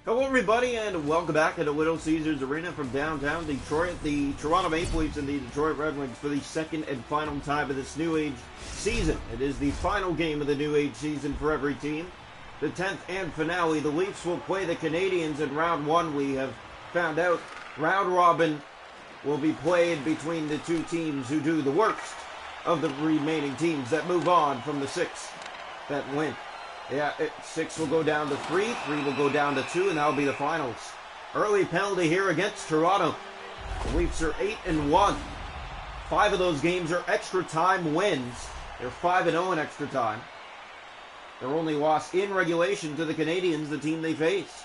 Hello everybody and welcome back to Little Caesars Arena from downtown Detroit. The Toronto Maple Leafs and the Detroit Red Wings for the second and final time of this New Age season. It is the final game of the New Age season for every team. The 10th and finale. The Leafs will play the Canadiens in round one. We have found out round robin will be played between the two teams who do the worst of the remaining teams that move on from the six that win. Yeah, 6 will go down to 3, 3 will go down to 2, and that'll be the finals. Early penalty here against Toronto. The Leafs are 8-1. 5 of those games are extra time wins. They're 5-0 in extra time. Their only loss in regulation to the Canadiens, the team they face.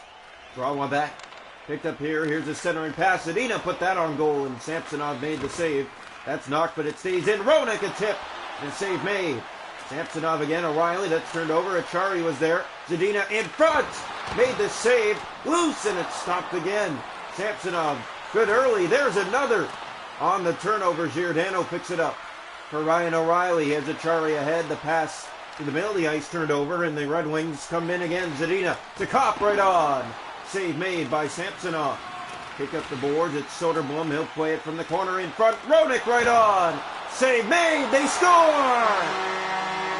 Draw one back. Picked up here. Here's a centering pass. Zadina put that on goal, and Samsonov made the save. That's knocked, but it stays in. Roenick a tip, and save made. Samsonov again, O'Reilly, that's turned over. Achari was there. Zadina in front, made the save. Loose, and it's stopped again. Samsonov, good early. There's another on the turnover. Giordano picks it up for Ryan O'Reilly. Has Achari ahead. The pass to the middle of the ice turned over, and the Red Wings come in again. Zadina to Kopp right on. Save made by Samsonov. Pick up the boards. It's Soderblom. He'll play it from the corner in front. Roenick right on. Save made. They score!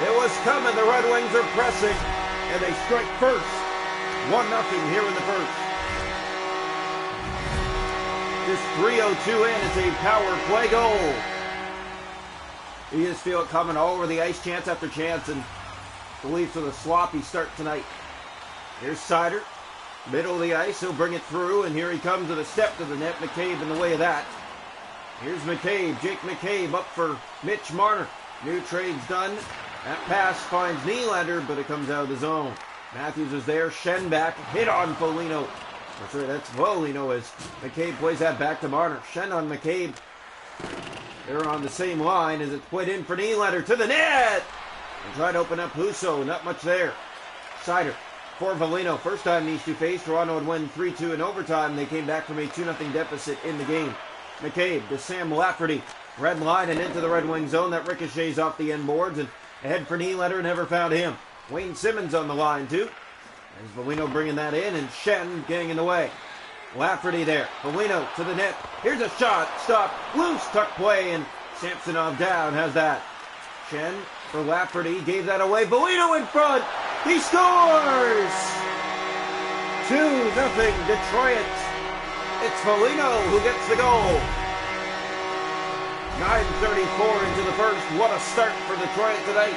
It was coming. The Red Wings are pressing, and they strike first. 1-0 here in the first. Just 3:02 in. It's a power play goal. You just feel it coming all over the ice, chance after chance, and the Leafs with a sloppy start tonight. Here's Seider, middle of the ice. He'll bring it through, and here he comes with a step to the net. McCabe in the way of that. Here's McCabe. Jake McCabe up for Mitch Marner. New trade's done. That pass finds Nylander, but it comes out of the zone. Matthews is there. Schenn back. Hit on Foligno. That's Foligno as McCabe plays that back to Marner. Schenn on McCabe. They're on the same line as it's put in for Nylander to the net. And try to open up Husso. Not much there. Seider for Foligno. First time these two faced, Toronto would win 3-2 in overtime. They came back from a 2-0 deficit in the game. McCabe to Sam Lafferty. Red line and into the Red Wing zone. That ricochets off the end boards and ahead for Nylander, never found him. Wayne Simmons on the line, too. There's Foligno bringing that in, and Schenn getting in the way. Lafferty there. Foligno to the net. Here's a shot. Stop. Loose. Tuck play, and Samsonov down. How's that? Schenn for Lafferty. Gave that away. Foligno in front. He scores! 2-0 Detroit. It's Foligno who gets the goal. 9:34 into the first. What a start for Detroit tonight.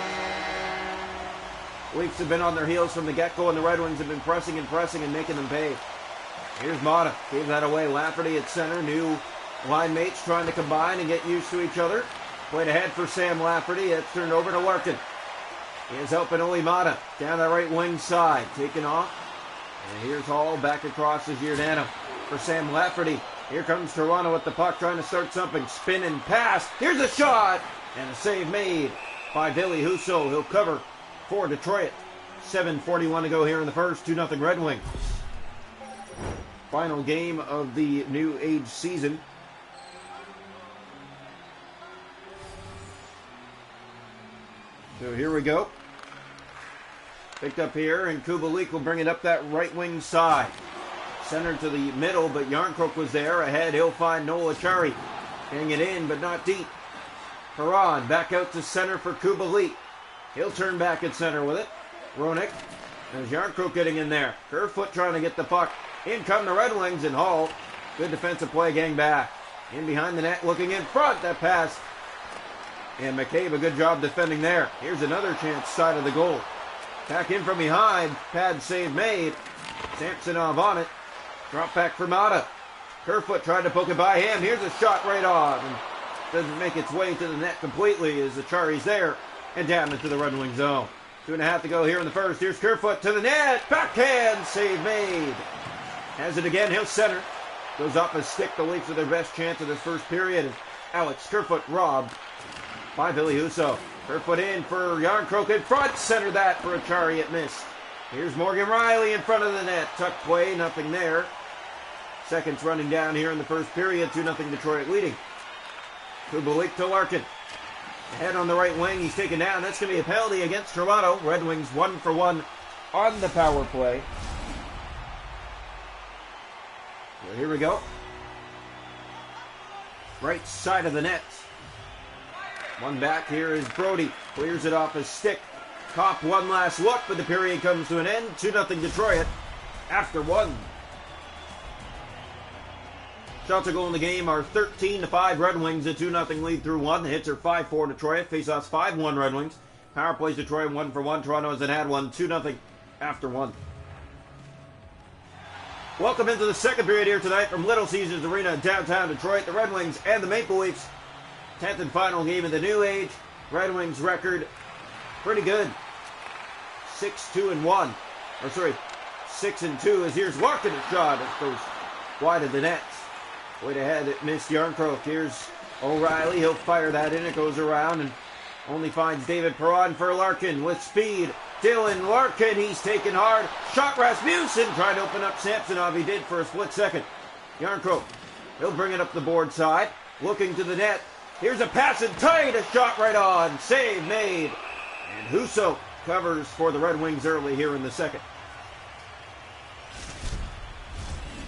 Leafs have been on their heels from the get-go, and the Red Wings have been pressing and making them pay. Here's Mata. Gave that away. Lafferty at center. New line mates trying to combine and get used to each other. Played ahead for Sam Lafferty. It's turned over to Larkin. He is helping Olli Mata down the right wing side. Taken off. And here's Hall back across to Giordano for Sam Lafferty. Here comes Toronto with the puck, trying to start something. Spin and pass. Here's a shot. And a save made by Ville Husso. He'll cover for Detroit. 7:41 to go here in the first. 2-0 Red Wings. Final game of the New Age season. So here we go. Picked up here, and Kubalik will bring it up that right wing side. Center to the middle, but Jarnkrok was there. Ahead, he'll find Noel Achari. Getting it in, but not deep. Perron back out to center for Kubalik. He'll turn back at center with it. Roenick. There's Jarnkrok getting in there. Kerfoot trying to get the puck. In come the Red Wings, and Hall. Good defensive play, getting back. In behind the net, looking in front. That pass. And McCabe, a good job defending there. Here's another chance, side of the goal. Back in from behind. Pad save made. Samsonov on it. Drop back for Mata. Kerfoot tried to poke it by him. Here's a shot right on. And doesn't make its way to the net completely as Achari's there. And down into the Red Wing zone. 2.5 to go here in the first. Here's Kerfoot to the net. Backhand save made. Has it again. He'll center. Goes off his stick. The Leafs with their best chance of this first period. And Alex Kerfoot robbed by Ville Husso. Kerfoot in for Jarnkrok in front. Center that for Achari. It missed. Here's Morgan Riley in front of the net. Tuck play. Nothing there. Seconds running down here in the first period. 2-0 Detroit leading. Kubalik to Larkin. Head on the right wing. He's taken down. That's going to be a penalty against Toronto. Red Wings 1 for 1 on the power play. So here we go. Right side of the net. One back here is Brody. Clears it off his stick. Cop one last look, but the period comes to an end. 2-0 Detroit after one. Shots a goal in the game are 13-5 Red Wings. A 2-0 lead through one. The hits are 5-4 Detroit. Faceoffs 5-1 Red Wings. Power plays Detroit 1-for-1. Toronto hasn't had one. 2-0 after one. Welcome into the second period here tonight from Little Caesars Arena in downtown Detroit. The Red Wings and the Maple Leafs. 10th and final game of the new age. Red Wings record pretty good. 6-2-1. Or sorry, 6-2 as here's Larkin a shot. It goes wide of the net. Wait ahead, it missed Yarncroke. Here's O'Reilly. He'll fire that in. It goes around and only finds David Perron for Larkin with speed. Dylan Larkin, he's taken hard. Shot Rasmussen. Tried to open up Samsonov. He did for a split second. Yarncroke, he'll bring it up the board side. Looking to the net. Here's a pass and tight. A shot right on. Save made. And Husso covers for the Red Wings early here in the second.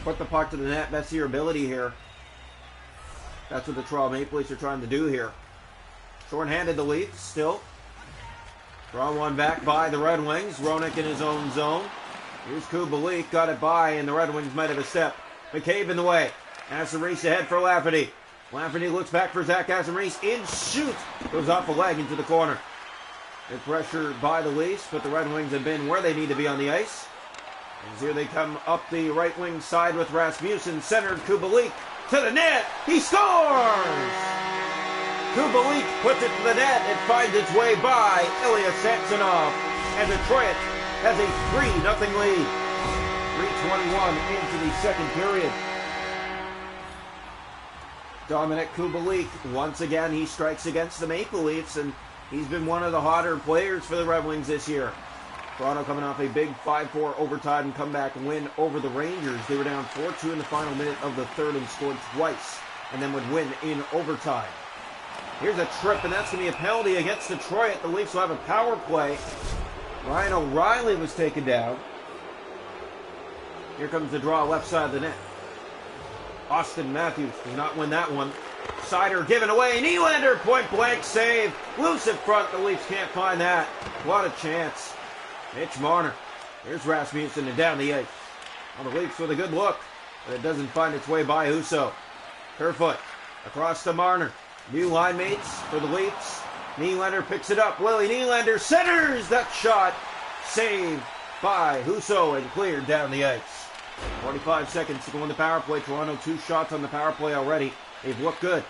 Put the puck to the net. That's your ability here. That's what the Toronto Maple Leafs are trying to do here. Short-handed the Leafs still. Draw one back by the Red Wings. Roenick in his own zone. Here's Kubalik. Got it by, and the Red Wings might have a step. McCabe in the way. Aston-Reese ahead for Lafferty. Lafferty looks back for Zach Aston-Reese. In shoot. Goes off the leg into the corner. Good pressure by the Leafs, but the Red Wings have been where they need to be on the ice. As here they come up the right wing side with Rasmussen. Centered Kubalik to the net. He scores! Kubalik puts it to the net. It finds its way by Ilya Samsonov. And Detroit has a 3-0 lead. 3:21 into the second period. Dominic Kubalik, once again, he strikes against the Maple Leafs, and he's been one of the hotter players for the Red Wings this year. Toronto coming off a big 5-4 overtime comeback win over the Rangers. They were down 4-2 in the final minute of the third and scored twice, and then would win in overtime. Here's a trip, and that's going to be a penalty against Detroit. The Leafs will have a power play. Ryan O'Reilly was taken down. Here comes the draw left side of the net. Austin Matthews does not win that one. Sider given away. Nylander point blank save. Loose in front. The Leafs can't find that. What a chance. Mitch Marner. Here's Rasmussen and down the ice. Well, the Leafs with a good look, but it doesn't find its way by Husso. Kerfoot across to Marner. New line mates for the Leafs. Nylander picks it up. Willie Nylander centers that shot. Saved by Husso and cleared down the ice. 45 seconds to go in the power play. Toronto 2 shots on the power play already. They've looked good.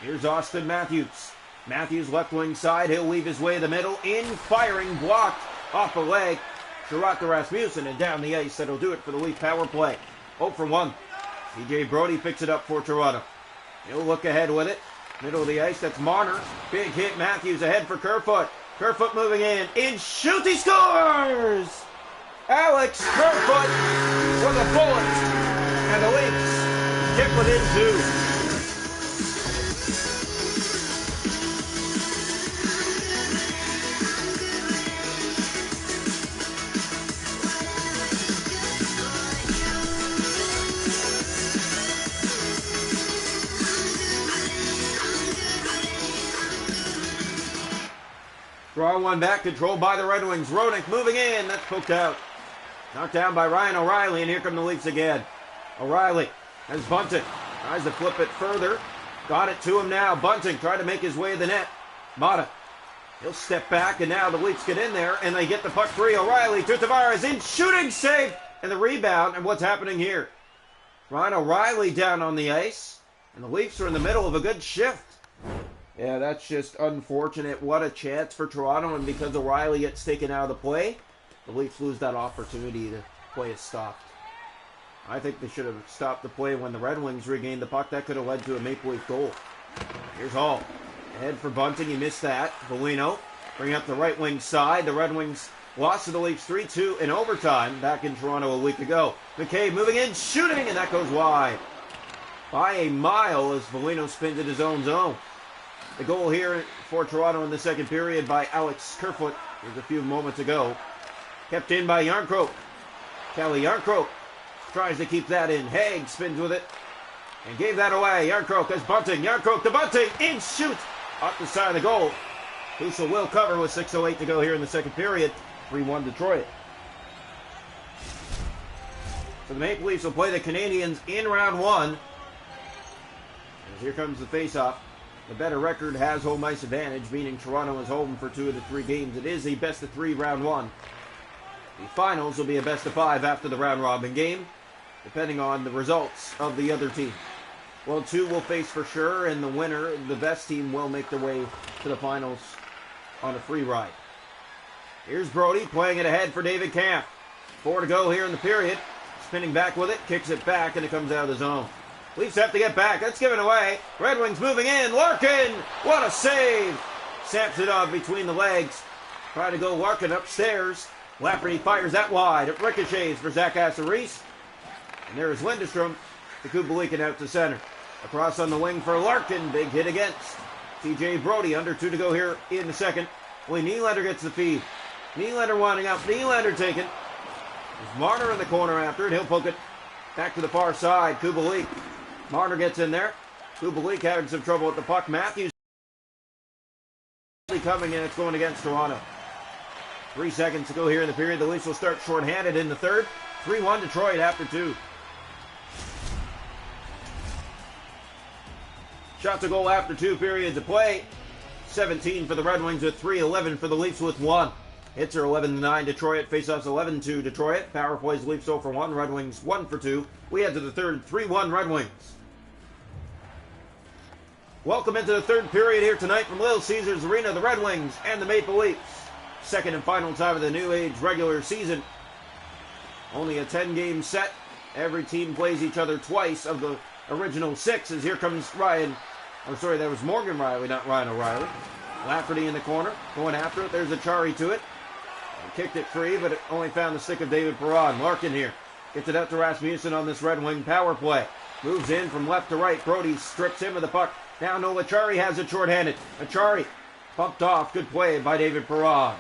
Here's Austin Matthews. Matthews left wing side. He'll weave his way to the middle. In firing, blocked off the leg. Sherrod to Rasmussen and down the ice. That'll do it for the Leaf power play. 0-for-1. TJ Brody picks it up for Toronto. He'll look ahead with it. Middle of the ice. That's Marner. Big hit. Matthews ahead for Kerfoot. Kerfoot moving in. In shoot. He scores! Alex Kerfoot with a bullet. And the Leafs kick within 2. Draw one back, controlled by the Red Wings. Roenick moving in. That's poked out. Knocked down by Ryan O'Reilly, and here come the Leafs again. O'Reilly has Bunting. Tries to flip it further. Got it to him now. Bunting tried to make his way to the net. Mata. He'll step back, and now the Leafs get in there, and they get the puck free. O'Reilly to Tavares in shooting save, and the rebound. And what's happening here? Ryan O'Reilly down on the ice, and the Leafs are in the middle of a good shift. Yeah, that's just unfortunate. What a chance for Toronto, and because O'Reilly gets taken out of the play, the Leafs lose that opportunity to play is stopped. I think they should have stopped the play when the Red Wings regained the puck. That could have led to a Maple Leaf goal. Here's Hall. Ahead for Bunting. He missed that. Foligno bring up the right wing side. The Red Wings lost to the Leafs 3-2 in overtime back in Toronto a week ago. McCabe moving in, shooting, and that goes wide. By a mile as Foligno spins in his own zone. The goal here for Toronto in the second period by Alex Kerfoot. It was a few moments ago. Kept in by Yarncroke. Kelly Yarncroke tries to keep that in. Haig spins with it and gave that away. Yarncroke has Bunting. Yarncroke to Bunting. In shoot. Off the side of the goal. Hussel will cover with 6:08 to go here in the second period. 3-1 Detroit. So the Maple Leafs will play the Canadiens in round one. As here comes the face-off. The better record has home ice advantage, meaning Toronto is home for 2 of the 3 games. It is a best-of-3 round one. The finals will be a best-of-5 after the round-robin game, depending on the results of the other team. Well, 2 will face for sure, and the winner, the best team, will make their way to the finals on a free ride. Here's Brody playing it ahead for David Kampf. 4 to go here in the period. Spinning back with it, kicks it back, and it comes out of the zone. Leafs have to get back. That's given away. Red Wings moving in. Larkin! What a save! Samsonov between the legs. Trying to go Larkin upstairs. Lafferty fires that wide. It ricochets for Zach Asser-Reese. And there is Lindstrom to Kubalik and out to center. Across on the wing for Larkin. Big hit against TJ Brody. Under 2 to go here in the second. Boy, Nylander gets the feed. Nylander winding up. Nylander taken. There's Marner in the corner after it. He'll poke it back to the far side. Kubalik. Marner gets in there. Kubalik having some trouble with the puck. Matthews coming in. It's going against Toronto. 3 seconds to go here in the period. The Leafs will start shorthanded in the third. 3-1 Detroit after 2. Shot to goal after 2 periods of play. 17 for the Red Wings with 3. 11 for the Leafs with 1. Hits are 11-9 Detroit. Faceoffs 11-2 Detroit. Power plays Leafs 0 for 1. Red Wings 1 for 2. We head to the third. 3-1 Red Wings. Welcome into the third period here tonight from Little Caesars Arena. The Red Wings and the Maple Leafs. Second and final time of the New Age regular season. Only a 10-game set. Every team plays each other twice of the original 6. As here comes Ryan. Oh, sorry, that was Morgan Riley, not Ryan O'Reilly. Lafferty in the corner, going after it. There's Achari to it. Kicked it free, but it only found the stick of David Perron. Larkin here. Gets it out to Rasmussen on this Red Wing power play. Moves in from left to right. Brody strips him of the puck. Now Noel Achari has it shorthanded. Achari bumped off. Good play by David Perron.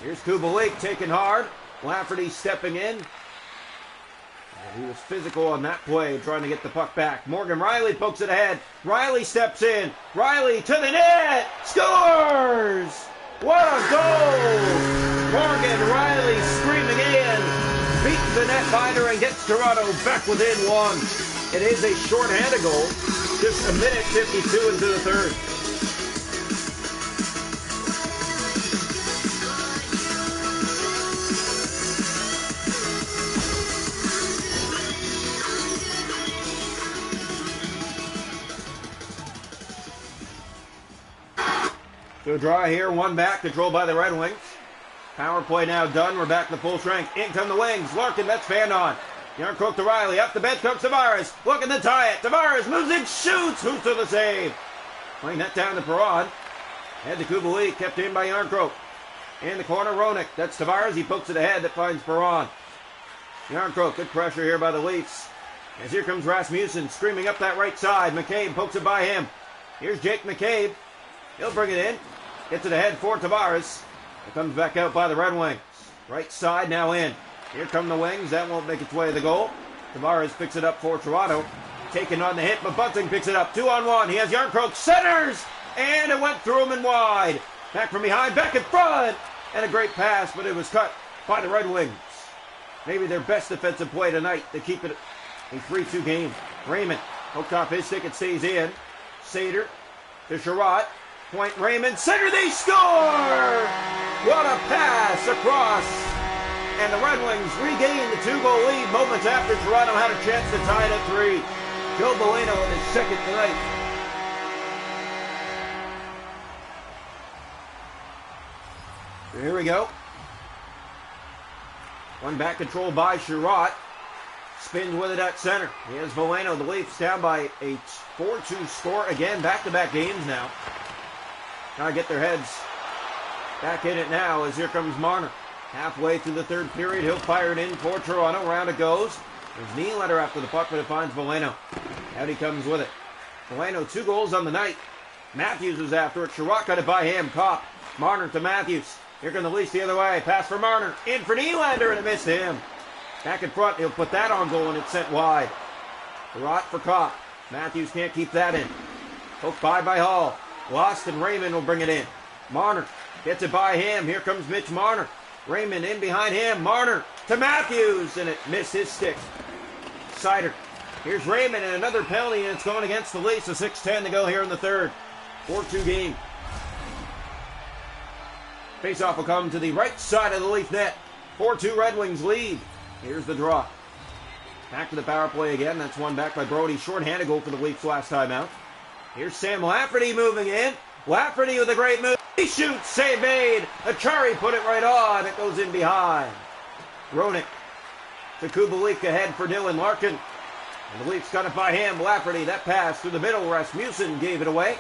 Here's Kubalik taken hard. Lafferty stepping in. And he was physical on that play, trying to get the puck back. Morgan Riley pokes it ahead. Riley steps in. Riley to the net. Scores! What a goal! Morgan Riley screaming in. Beats the netminder and gets Toronto back within 1. It is a shorthanded goal. Just a minute 52 into the third. So draw here, 1 back, controlled by the Red Wings. Power play now done. We're back to full strength. In come the Wings. Larkin, that's fanned on. Yarncroke to Riley. Up the bench comes Tavares. Looking to tie it. Tavares moves in, shoots. Who's to the save? Playing that down to Perron. Head to Kubalik. Kept in by Yarncroke. In the corner, Roenick. That's Tavares. He pokes it ahead. That finds Perron. Yarncroke. Good pressure here by the Leafs. As here comes Rasmussen. Screaming up that right side. McCabe pokes it by him. Here's Jake McCabe. He'll bring it in. Gets it ahead for Tavares. It comes back out by the Red Wings. Right side now in. Here come the Wings. That won't make its way to the goal. Tavares picks it up for Toronto. Taking on the hit, but Bunting picks it up. 2-on-1. He has Yarncroke. Centers! And it went through him and wide. Back from behind. Back in front. And a great pass, but it was cut by the Red Wings. Maybe their best defensive play tonight to keep it a 3-2 game. Raymond hooked off his stick. It stays in. Sater to Sherratt. Point Raymond. Center. They score! What a pass across. And the Red Wings regain the 2-goal lead moments after Toronto had a chance to tie it at 3. Joe Boleno in his second tonight. So here we go. One back control by Sherratt. Spins with it at center. Here's Boleno. The Leafs down by a 4-2 score. Again, back-to-back games now. Trying to get their heads back in it now as here comes Marner. Halfway through the third period, he'll fire it in for Toronto. Round it goes. There's Nylander after the puck, but it finds Boleno. Out he comes with it. Boleno, 2 goals on the night. Matthews was after it. Sherratt got it by him. Caught. Marner to Matthews. Here come the Leafs the other way. Pass for Marner. In for Nylander, and it missed him. Back in front, he'll put that on goal, and it's sent wide. Rot for Kopp. Matthews can't keep that in. Hooked by Hall. Lost, and Raymond will bring it in. Marner gets it by him. Here comes Mitch Marner. Raymond in behind him. Marner to Matthews, and it missed his stick. Seider. Here's Raymond, and another penalty, and it's going against the Leafs. A 6:10 to go here in the third. 4-2 game. Faceoff will come to the right side of the Leaf net. 4-2 Red Wings lead. Here's the draw. Back to the power play again. That's one back by Brody. Short-handed goal for the Leafs last time out. Here's Sam Lafferty moving in. Lafferty with a great move. He shoots. Save made. Achari put it right on. It goes in behind. Roenick to Kubalik ahead for Dylan Larkin. And the Leafs got it by him. Lafferty, that pass through the middle. Rasmussen gave it away.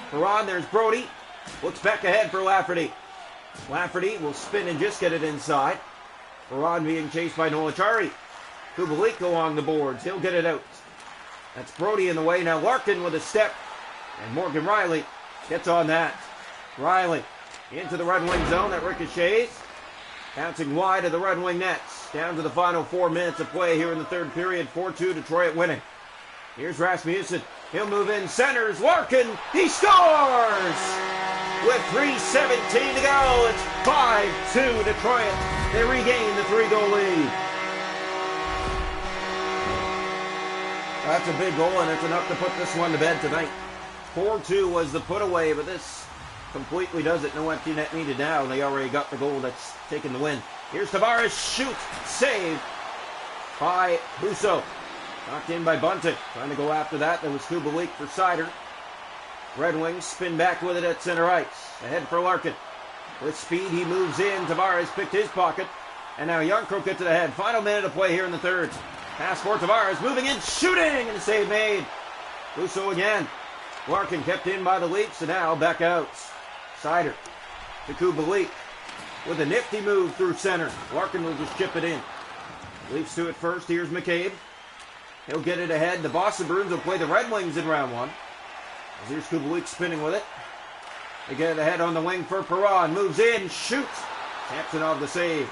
Perron, there's Brody. Looks back ahead for Lafferty. Lafferty will spin and just get it inside. Perron being chased by Noel Achari. Kubalik along the boards. He'll get it out. That's Brody in the way. Now Larkin with a step. And Morgan Riley gets on that. Riley into the Red Wing zone. That ricochets. Bouncing wide of the Red Wing nets. Down to the final 4 minutes of play here in the third period. 4-2 Detroit winning. Here's Rasmussen. He'll move in. Centers. Larkin. He scores! With 3:17 to go. It's 5-2 Detroit. They regain the 3-goal lead. That's a big goal, and it's enough to put this one to bed tonight. 4-2 was the put away, but this completely does it. No empty net needed now. They already got the goal that's taken the win. Here's Tavares. Shoot. Save by Husso. Knocked in by Bunting. Trying to go after that. There was Kubalik for Seider. Red Wings spin back with it at center ice. Ahead for Larkin. With speed, he moves in. Tavares picked his pocket. And now Jarnkrok gets it ahead. Final minute of play here in the third. Pass for Tavares. Moving in. Shooting. And a save made. Husso again. Larkin kept in by the Leafs. And now back out. Seider to Kubalik. With a nifty move through center. Larkin will just chip it in. Leafs to it first. Here's McCabe. He'll get it ahead. The Boston Bruins will play the Red Wings in round one. As here's Kubalik spinning with it. They get it ahead on the wing for Perron. Moves in. Shoots. Samsonov the save.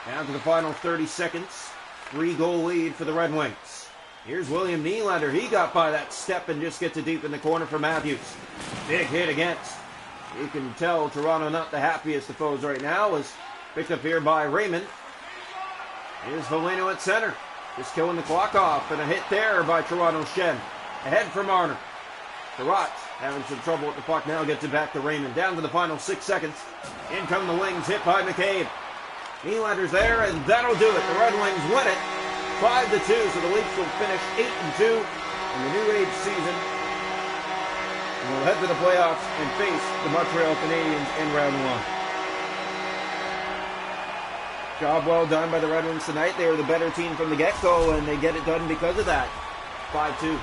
Down to the final 30 seconds. 3-goal lead for the Red Wings. Here's William Nylander. He got by that step and just gets it deep in the corner for Matthews. Big hit against. You can tell Toronto not the happiest of foes right now. Was picked up here by Raymond. Here's Foligno at center. Just killing the clock off. And a hit there by Toronto's Schenn. Ahead for Marner. Perrott having some trouble with the puck now. Gets it back to Raymond. Down to the final 6 seconds. In come the Wings. Hit by McCabe. Nylander's there, and that'll do it. The Red Wings win it 5-2. So the Leafs will finish 8-2 in the new age season. And we'll head to the playoffs and face the Montreal Canadiens in round one. Job well done by the Red Wings tonight. They were the better team from the get-go, and they get it done because of that. 5-2.